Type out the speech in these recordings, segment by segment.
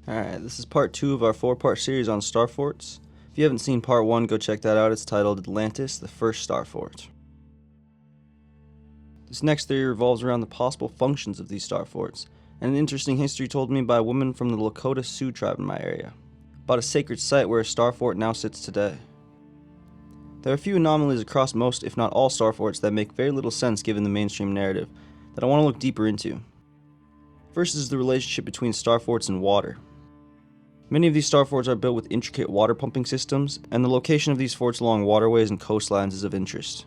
Alright, this is part 2 of our 4-part series on star forts. If you haven't seen part 1, go check that out. It's titled Atlantis, the First Star Fort. This next theory revolves around the possible functions of these star forts, and an interesting history told me by a woman from the Lakota Sioux tribe in my area, about a sacred site where a star fort now sits today. There are a few anomalies across most, if not all, star forts that make very little sense given the mainstream narrative, that I want to look deeper into. First is the relationship between star forts and water. Many of these star forts are built with intricate water pumping systems, and the location of these forts along waterways and coastlines is of interest.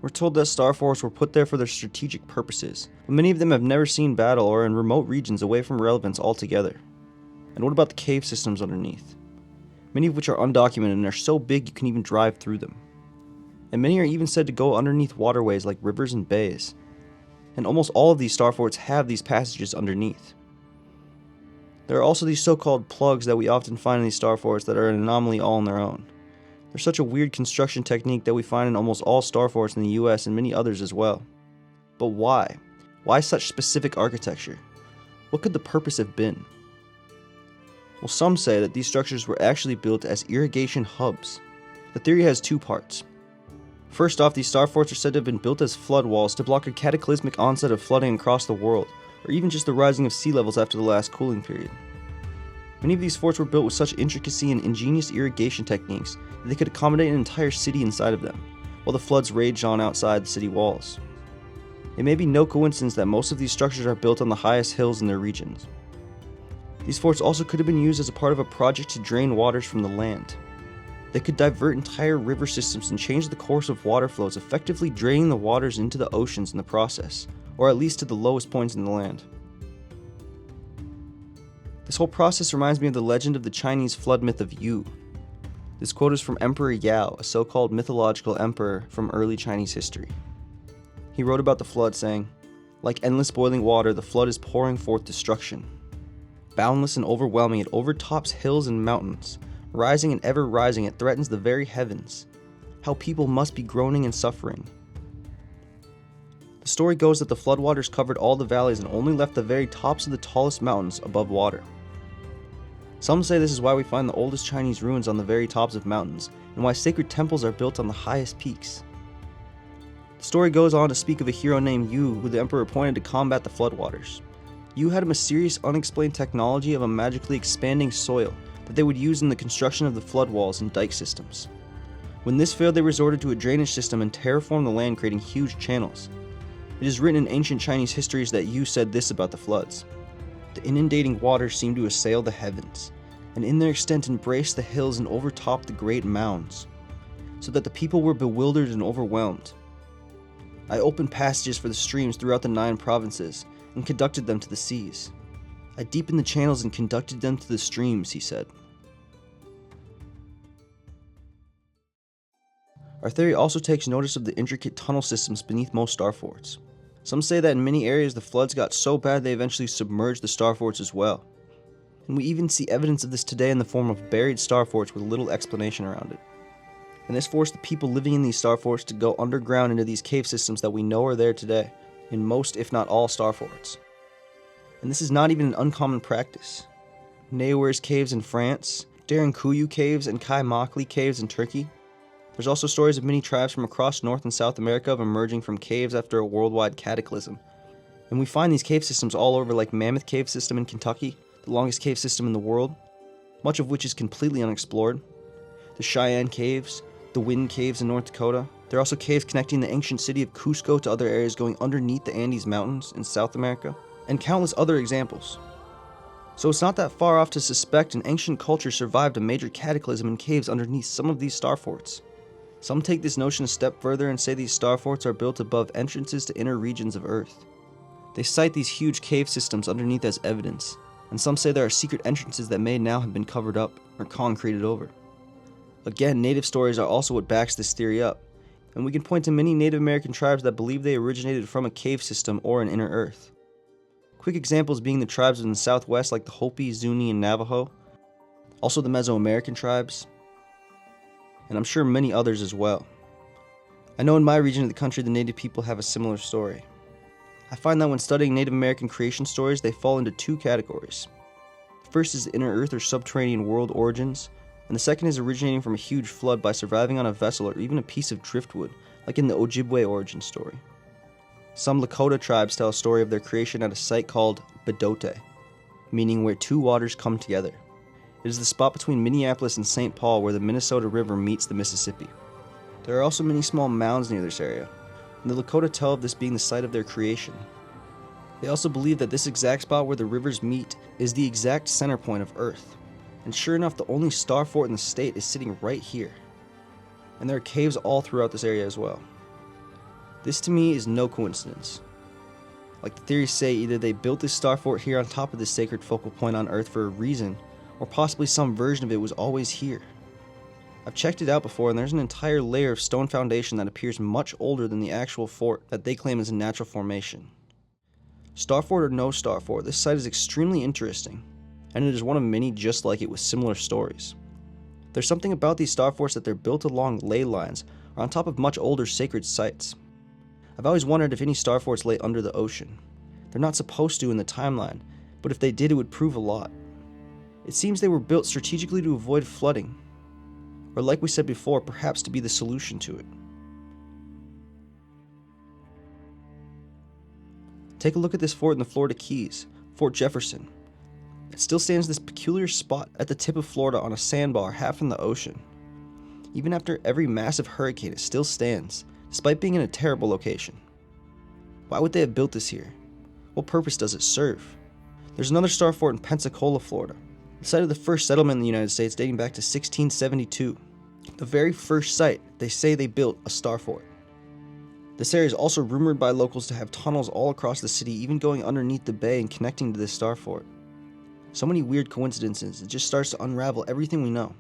We're told that star forts were put there for their strategic purposes, but many of them have never seen battle or are in remote regions away from relevance altogether. And what about the cave systems underneath? Many of which are undocumented and are so big you can even drive through them. And many are even said to go underneath waterways like rivers and bays. And almost all of these star forts have these passages underneath. There are also these so-called plugs that we often find in these star forts that are an anomaly all on their own. They're such a weird construction technique that we find in almost all star forts in the US and many others as well. But why? Why such specific architecture? What could the purpose have been? Well, some say that these structures were actually built as irrigation hubs. The theory has two parts. First off, these star forts are said to have been built as flood walls to block a cataclysmic onset of flooding across the world, or even just the rising of sea levels after the last cooling period. Many of these forts were built with such intricacy and ingenious irrigation techniques that they could accommodate an entire city inside of them, while the floods raged on outside the city walls. It may be no coincidence that most of these structures are built on the highest hills in their regions. These forts also could have been used as a part of a project to drain waters from the land. They could divert entire river systems and change the course of water flows, effectively draining the waters into the oceans in the process, or at least to the lowest points in the land. This whole process reminds me of the legend of the Chinese flood myth of Yu. This quote is from Emperor Yao, a so-called mythological emperor from early Chinese history. He wrote about the flood saying, "Like endless boiling water, the flood is pouring forth destruction. Boundless and overwhelming, it overtops hills and mountains. Rising and ever rising, it threatens the very heavens. How people must be groaning and suffering." The story goes that the floodwaters covered all the valleys and only left the very tops of the tallest mountains above water. Some say this is why we find the oldest Chinese ruins on the very tops of mountains, and why sacred temples are built on the highest peaks. The story goes on to speak of a hero named Yu, who the emperor appointed to combat the floodwaters. Yu had a mysterious, unexplained technology of a magically expanding soil that they would use in the construction of the flood walls and dike systems. When this failed, they resorted to a drainage system and terraformed the land, creating huge channels. It is written in ancient Chinese histories that Yu said this about the floods: "The inundating waters seemed to assail the heavens, and in their extent embraced the hills and overtopped the great mounds, so that the people were bewildered and overwhelmed. I opened passages for the streams throughout the 9 provinces, and conducted them to the seas. I deepened the channels and conducted them to the streams," he said. Our theory also takes notice of the intricate tunnel systems beneath most star forts. Some say that in many areas the floods got so bad they eventually submerged the star forts as well. And we even see evidence of this today in the form of buried star forts with little explanation around it. And this forced the people living in these star forts to go underground into these cave systems that we know are there today, in most if not all star forts. And this is not even an uncommon practice. Neouers caves in France, Derinkuyu caves and Kai Makli caves in Turkey. There's also stories of many tribes from across North and South America of emerging from caves after a worldwide cataclysm. And we find these cave systems all over, like Mammoth Cave System in Kentucky, the longest cave system in the world, much of which is completely unexplored. The Cheyenne Caves, the Wind Caves in North Dakota. There are also caves connecting the ancient city of Cusco to other areas going underneath the Andes Mountains in South America, and countless other examples. So it's not that far off to suspect an ancient culture survived a major cataclysm in caves underneath some of these star forts. Some take this notion a step further and say these star forts are built above entrances to inner regions of Earth. They cite these huge cave systems underneath as evidence, and some say there are secret entrances that may now have been covered up or concreted over. Again, native stories are also what backs this theory up, and we can point to many Native American tribes that believe they originated from a cave system or an inner Earth. Quick examples being the tribes in the Southwest like the Hopi, Zuni, and Navajo, also the Mesoamerican tribes, and I'm sure many others as well. I know in my region of the country the Native people have a similar story. I find that when studying Native American creation stories, they fall into 2 categories. first is the inner earth or subterranean world origins, and the second is originating from a huge flood by surviving on a vessel or even a piece of driftwood, like in the Ojibwe origin story. Some Lakota tribes tell a story of their creation at a site called Bedote, meaning where two waters come together. It is the spot between Minneapolis and St. Paul where the Minnesota River meets the Mississippi. There are also many small mounds near this area, and the Lakota tell of this being the site of their creation. They also believe that this exact spot where the rivers meet is the exact center point of Earth. And sure enough, the only star fort in the state is sitting right here. And there are caves all throughout this area as well. This to me is no coincidence. Like the theories say, either they built this star fort here on top of this sacred focal point on Earth for a reason, or possibly some version of it was always here. I've checked it out before, and there's an entire layer of stone foundation that appears much older than the actual fort that they claim is a natural formation. Star fort or no star fort, this site is extremely interesting, and it is one of many just like it with similar stories. There's something about these star forts that they're built along ley lines or on top of much older sacred sites. I've always wondered if any star forts lay under the ocean. They're not supposed to in the timeline, but if they did, it would prove a lot. It seems they were built strategically to avoid flooding, or like we said before, perhaps to be the solution to it. Take a look at this fort in the Florida Keys, Fort Jefferson. It still stands this peculiar spot at the tip of Florida on a sandbar half in the ocean. Even after every massive hurricane, it still stands, despite being in a terrible location. Why would they have built this here? What purpose does it serve? There's another star fort in Pensacola, Florida, the site of the first settlement in the United States dating back to 1672. The very first site they say they built a star fort. This area is also rumored by locals to have tunnels all across the city, even going underneath the bay and connecting to this star fort. So many weird coincidences, it just starts to unravel everything we know.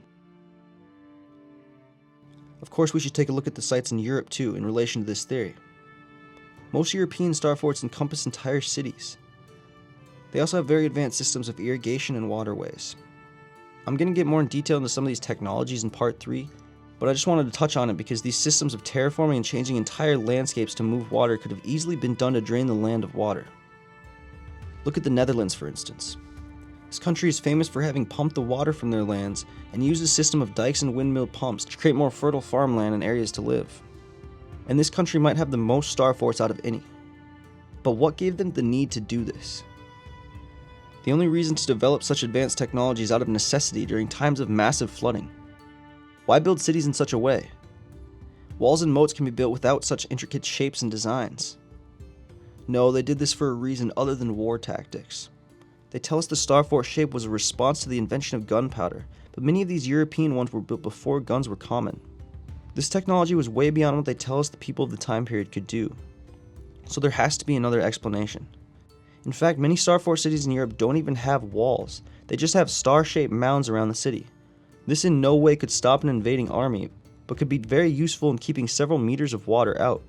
Of course, we should take a look at the sites in Europe too in relation to this theory. Most European star forts encompass entire cities. They also have very advanced systems of irrigation and waterways. I'm going to get more in detail into some of these technologies in part 3, but I just wanted to touch on it because these systems of terraforming and changing entire landscapes to move water could have easily been done to drain the land of water. Look at the Netherlands, for instance. This country is famous for having pumped the water from their lands and used a system of dikes and windmill pumps to create more fertile farmland and areas to live. And this country might have the most star forts out of any. But what gave them the need to do this? The only reason to develop such advanced technology is out of necessity during times of massive flooding. Why build cities in such a way? Walls and moats can be built without such intricate shapes and designs. No, they did this for a reason other than war tactics. They tell us the star fort shape was a response to the invention of gunpowder, but many of these European ones were built before guns were common. This technology was way beyond what they tell us the people of the time period could do. So there has to be another explanation. In fact, many star fort cities in Europe don't even have walls. They just have star-shaped mounds around the city. This in no way could stop an invading army, but could be very useful in keeping several meters of water out.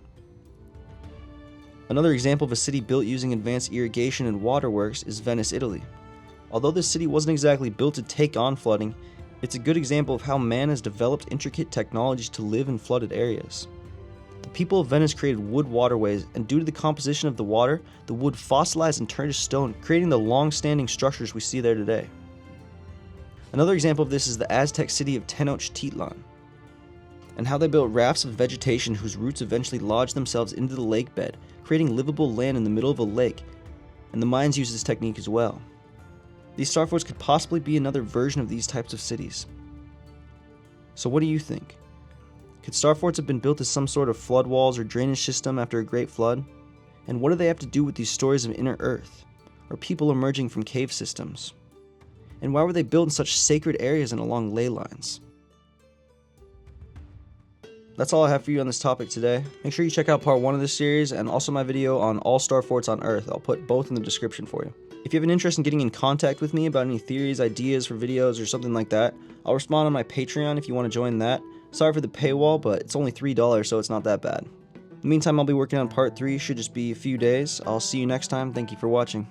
Another example of a city built using advanced irrigation and waterworks is Venice, Italy. Although this city wasn't exactly built to take on flooding, it's a good example of how man has developed intricate technologies to live in flooded areas. The people of Venice created wood waterways, and due to the composition of the water, the wood fossilized and turned to stone, creating the long-standing structures we see there today. Another example of this is the Aztec city of Tenochtitlan, and how they built rafts of vegetation whose roots eventually lodged themselves into the lake bed, creating livable land in the middle of a lake, and the Mayans used this technique as well. These star forts could possibly be another version of these types of cities. So what do you think? Could star forts have been built as some sort of flood walls or drainage system after a great flood? And what do they have to do with these stories of inner earth, or people emerging from cave systems? And why were they built in such sacred areas and along ley lines? That's all I have for you on this topic today. Make sure you check out part 1 of this series and also my video on all star forts on Earth. I'll put both in the description for you. If you have an interest in getting in contact with me about any theories, ideas for videos, or something like that, I'll respond on my Patreon if you want to join that. Sorry for the paywall, but it's only $3, so it's not that bad. In the meantime, I'll be working on part 3, should just be a few days. I'll see you next time. Thank you for watching.